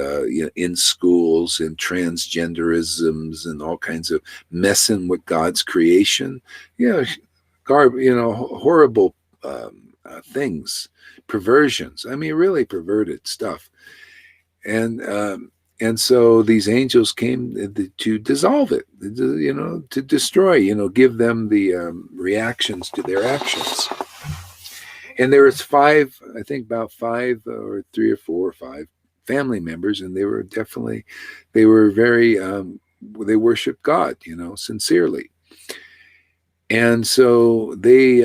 in schools, and transgenderisms, and all kinds of messing with God's creation. Horrible things, perversions. I mean, really perverted stuff. And so these angels came to dissolve it, to destroy, give them the reactions to their actions. And there was about five or 3 or 4 or 5 family members, and they were very, they worshiped God, sincerely. And so the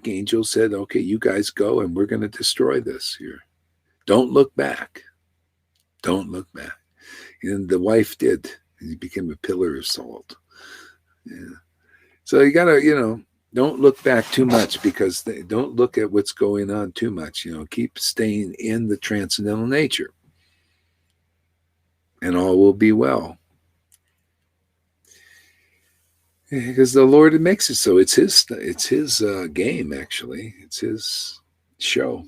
angel said, okay, you guys go, and we're going to destroy this here. Don't look back. Don't look back. And the wife did. He became a pillar of salt. Yeah. So you got to, don't look back too much, because they don't look at what's going on too much. Keep staying in the transcendental nature, and all will be well. Because the Lord makes it so. It's his game, actually. It's his show.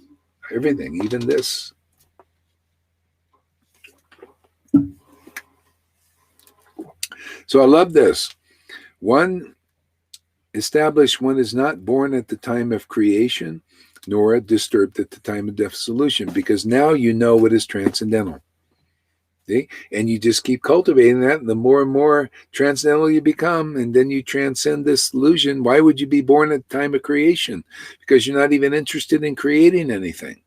Everything, even this. So I love this. One established one is not born at the time of creation, nor disturbed at the time of dissolution, because now you know what is transcendental. See? And you just keep cultivating that, and the more and more transcendental you become, and then you transcend this illusion. Why would you be born at the time of creation? Because you're not even interested in creating anything.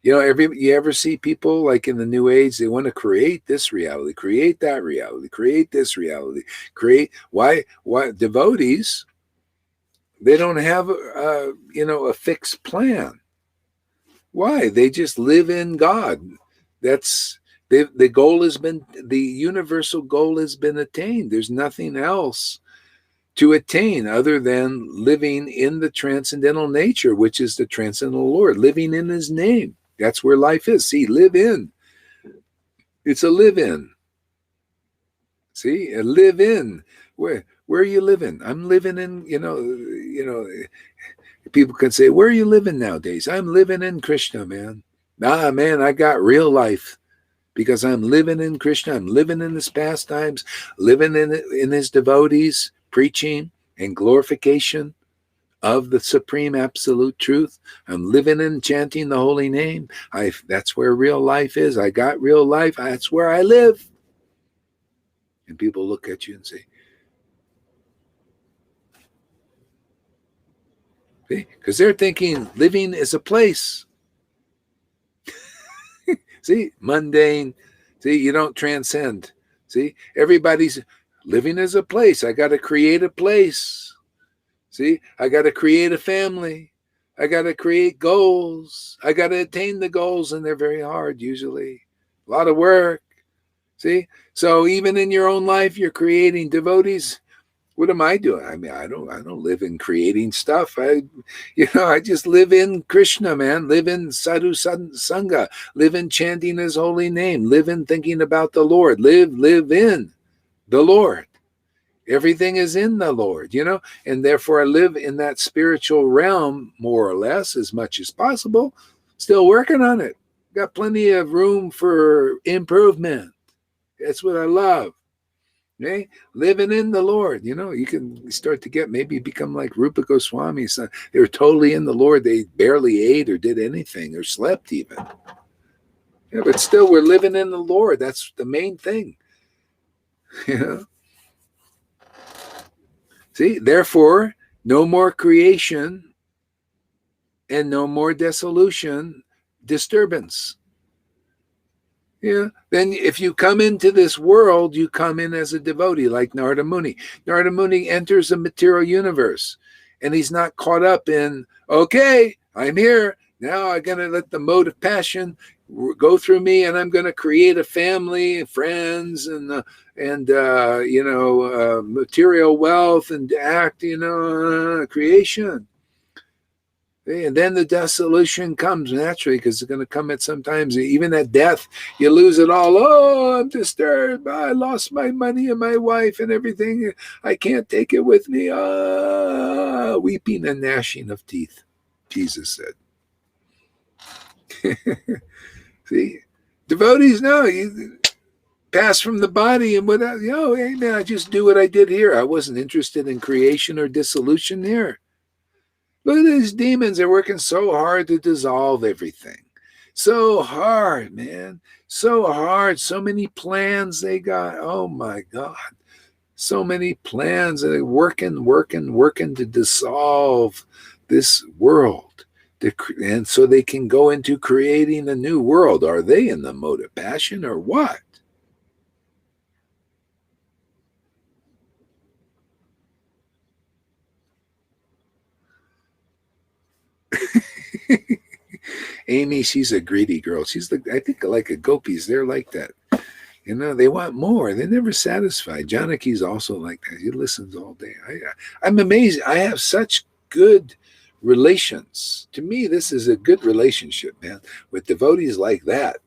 You ever see people like in the New Age, they want to create this reality, create that reality, create this reality, why devotees, they don't have a fixed plan. Why? They just live in God. The goal has been, the universal goal has been attained. There's nothing else to attain other than living in the transcendental nature, which is the transcendental Lord, living in his name. That's where life is. See, live in. It's a live in. See, live in. Where are you living? I'm living in, people can say, where are you living nowadays? I'm living in Krishna, man. Nah, man, I got real life because I'm living in Krishna. I'm living in his pastimes, living in his devotees, preaching and glorification of the supreme absolute truth. I'm living and chanting the holy name. That's where real life is. I got real life. That's where I live. And people look at you and say, because they're thinking living is a place. See, mundane. See, you don't transcend. See, everybody's living as a place. I got to create a place. See, I got to create a family. I got to create goals. I got to attain the goals, and they're very hard usually. A lot of work. See, so even in your own life, you're creating devotees. What am I doing? I mean, I don't live in creating stuff. I just live in Krishna, man. Live in sadhu sangha. Live in chanting his holy name. Live in thinking about the Lord. Live in the Lord. Everything is in the Lord, and therefore I live in that spiritual realm more or less as much as possible. Still working on it. Got plenty of room for improvement. That's what I love. Okay? Living in the Lord, you can start to maybe become like Rupa Goswami. So they were totally in the Lord. They barely ate or did anything or slept even. Yeah, but still we're living in the Lord. That's the main thing. See, therefore, no more creation and no more dissolution, disturbance. Yeah. Then if you come into this world, you come in as a devotee like Narada Muni. Narada Muni enters the material universe and he's not caught up in, okay, I'm here. Now I'm going to let the mode of passion go through me and I'm going to create a family, friends, and material wealth and act, creation. And then the dissolution comes naturally because it's going to come at sometimes, even at death, you lose it all. Oh, I'm disturbed. I lost my money and my wife and everything. I can't take it with me. Weeping and gnashing of teeth, Jesus said. See, devotees, no, you pass from the body and without, hey man, I just do what I did here. I wasn't interested in creation or dissolution here. Look at these demons. They're working so hard to dissolve everything. So hard, man. So hard. So many plans they got. Oh, my God. So many plans. They're working to dissolve this world. And so they can go into creating a new world. Are they in the mode of passion or what? Amy, she's a greedy girl. She's I think like a gopis. They're like that. They want more. They're never satisfied. Janaki's also like that. He listens all day. I'm amazed. I have such good relations. To me, this is a good relationship, man. With devotees like that,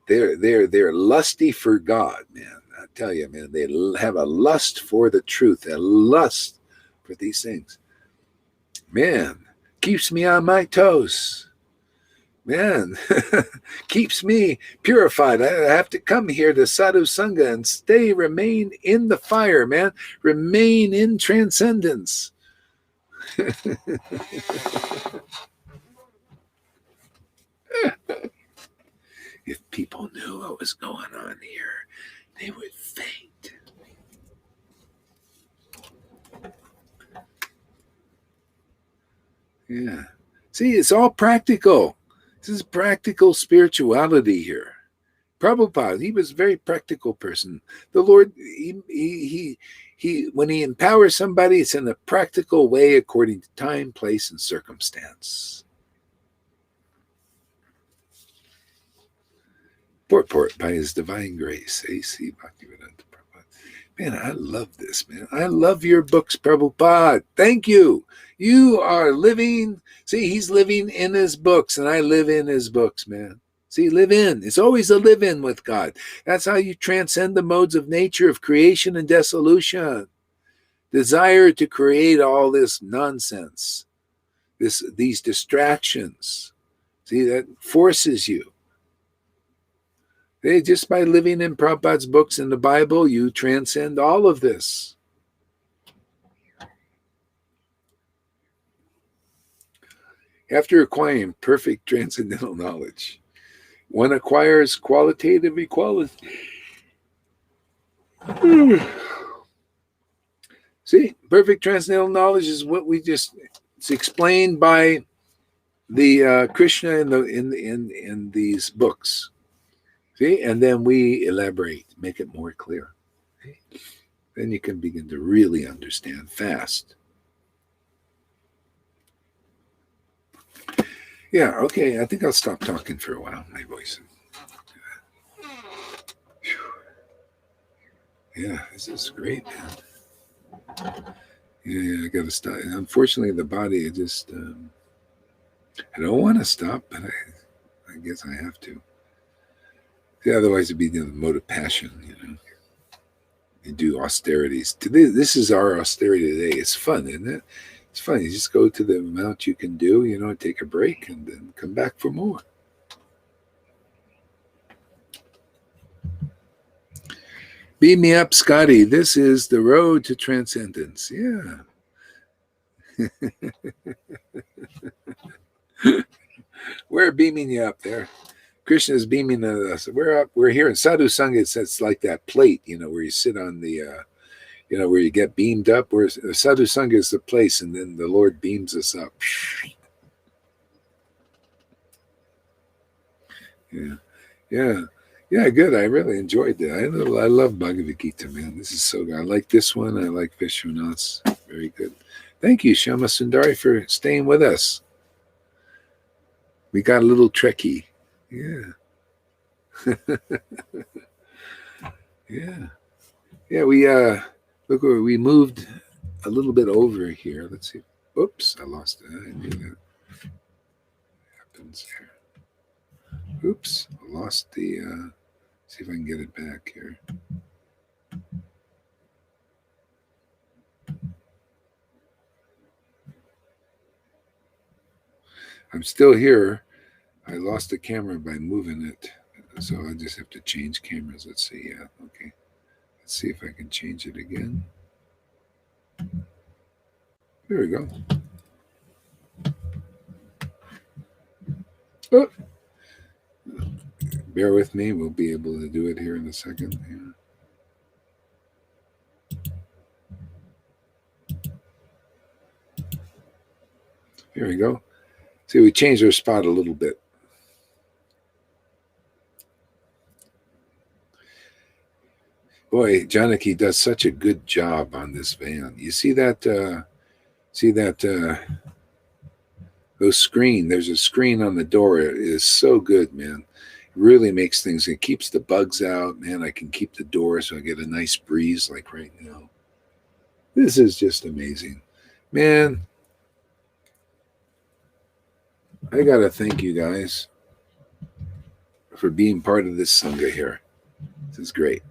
they're lusty for God, man. I tell you, man, they have a lust for the truth, a lust for these things. Man, keeps me on my toes. Man, keeps me purified. I have to come here to sadhu sangha and remain in the fire, man. Remain in transcendence. If people knew what was going on here, they would faint. Yeah. See, it's all practical. This is practical spirituality here. Prabhupada, he was a very practical person. The Lord, he when he empowers somebody, it's in a practical way according to time, place, and circumstance. Purport by His Divine Grace, A.C. Bhaktivedanta Prabhupada. Man, I love this, man. I love your books, Prabhupada. Thank you. You are living. See, he's living in his books, and I live in his books, man. See, live in. It's always a live in with God. That's how you transcend the modes of nature of creation and dissolution. Desire to create all this nonsense, these distractions. See, that forces you. Just by living in Prabhupada's books in the Bible, you transcend all of this. After acquiring perfect transcendental knowledge, one acquires qualitative equality. See, perfect transcendental knowledge is what it's explained by the Krishna in these books. See, and then we elaborate, make it more clear. Okay? Then you can begin to really understand fast. Yeah, okay, I think I'll stop talking for a while. My voice. Yeah, this is great, man. Yeah, I got to stop. Unfortunately, the body, I don't want to stop, but I guess I have to. Yeah, otherwise, it'd be the mode of passion, You do austerities. Today, this is our austerity today. It's fun, isn't it? It's fun. You just go to the amount you can do, take a break and then come back for more. Beam me up, Scotty. This is the road to transcendence. Yeah. We're beaming you up there. Krishna is beaming us. We're up. We're here in Sadhu Sangha. It's like that plate, where you sit on the, where you get beamed up. Where Sadhu Sangha is the place, and then the Lord beams us up. Yeah, good. I really enjoyed that. I love Bhagavad Gita, man. This is so good. I like this one. I like Vishwanath's. Very good. Thank you, Shama Sundari, for staying with us. We got a little Trekkie. Yeah. Yeah, we moved a little bit over here. Let's see. Oops, I lost it. I knew that happens here. Oops, I lost the see if I can get it back here. I'm still here. I lost the camera by moving it. So I just have to change cameras. Let's see. Yeah, okay. Let's see if I can change it again. There we go. Oh. Bear with me. We'll be able to do it here in a second. Yeah. Here we go. See, we changed our spot a little bit. Boy, Janaki does such a good job on this van. You see that? Those screen. There's a screen on the door. It is so good, man. It really makes things. It keeps the bugs out, man. I can keep the door so I get a nice breeze, like right now. This is just amazing, man. I gotta thank you guys for being part of this sangha here. This is great.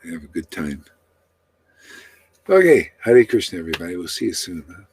Have a good time. Okay, Hare Krishna, everybody. We'll see you soon.